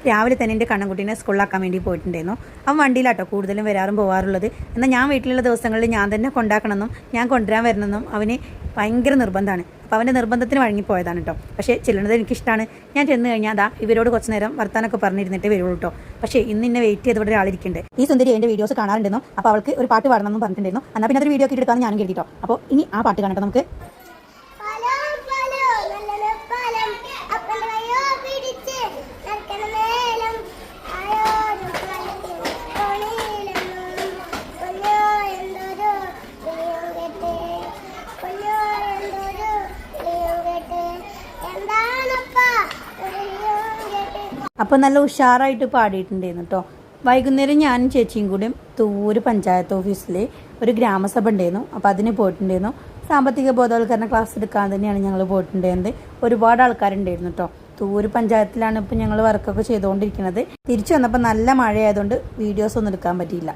രാവിലെ തന്നെ എൻ്റെ കണ്ണൻകുട്ടീനെ സ്കൂളിലാക്കാൻ വേണ്ടി പോയിട്ടുണ്ടായിരുന്നു. അവൻ വണ്ടിയിലാട്ടോ കൂടുതലും വരാറും പോകാറുള്ളത്. എന്നാൽ ഞാൻ വീട്ടിലുള്ള ദിവസങ്ങളിൽ ഞാൻ തന്നെ കൊണ്ടാക്കണമെന്നും ഞാൻ കൊണ്ടുവരാൻ വരണമെന്നും അവന് ഭയങ്കര നിർബന്ധമാണ്. അപ്പോൾ അവൻ്റെ നിർബന്ധത്തിന് വഴങ്ങിപ്പോയതാണ് കേട്ടോ. പക്ഷേ ചെല്ലുന്നത് എനിക്കിഷ്ടമാണ്. ഞാൻ ചെന്ന് കഴിഞ്ഞാൽ അതാ ഇവരോട് കുറച്ച് നേരം വർത്താനൊക്കെ പറഞ്ഞിരുന്നിട്ട് വരുള്ളൂ കേട്ടോ. പക്ഷേ ഇന്ന് എന്നെ വെയിറ്റ് ചെയ്ത് ഇവിടെ ഒരാളിരിക്കുന്നുണ്ട്. ഈ സുന്ദരി എൻ്റെ വീഡിയോസ് കാണാറുണ്ടെന്നോ, അപ്പോൾ അവൾക്ക് ഒരു പാട്ട് പാടണമെന്നും പറഞ്ഞിട്ടുണ്ടായിരുന്നു. എന്നാൽ പിന്നെ അതൊരു വീഡിയോ ഒക്കെ എടുക്കാമെന്ന് ഞാനും കരുതിട്ടോ. അപ്പോൾ ഇനി ആ പാട്ട് കാണട്ടോ നമുക്ക്. അപ്പോൾ നല്ല ഉഷാറായിട്ട് പാടിയിട്ടുണ്ടായിരുന്നു കേട്ടോ. വൈകുന്നേരം ഞാനും ചേച്ചിയും കൂടി തൂര് പഞ്ചായത്ത് ഓഫീസിൽ ഒരു ഗ്രാമസഭ ഉണ്ടായിരുന്നു. അപ്പോൾ അതിന് പോയിട്ടുണ്ടായിരുന്നു. സാമ്പത്തിക ബോധവൽക്കരണ ക്ലാസ് എടുക്കാൻ തന്നെയാണ് ഞങ്ങൾ പോയിട്ടുണ്ടായിരുന്നത്. ഒരുപാട് ആൾക്കാരുണ്ടായിരുന്നു കേട്ടോ. തൂര് പഞ്ചായത്തിലാണ് ഇപ്പോൾ ഞങ്ങൾ വർക്കൊക്കെ ചെയ്തുകൊണ്ടിരിക്കുന്നത്. തിരിച്ചു വന്നപ്പോൾ നല്ല മഴയായതുകൊണ്ട് വീഡിയോസ് ഒന്നും എടുക്കാൻ പറ്റിയില്ല.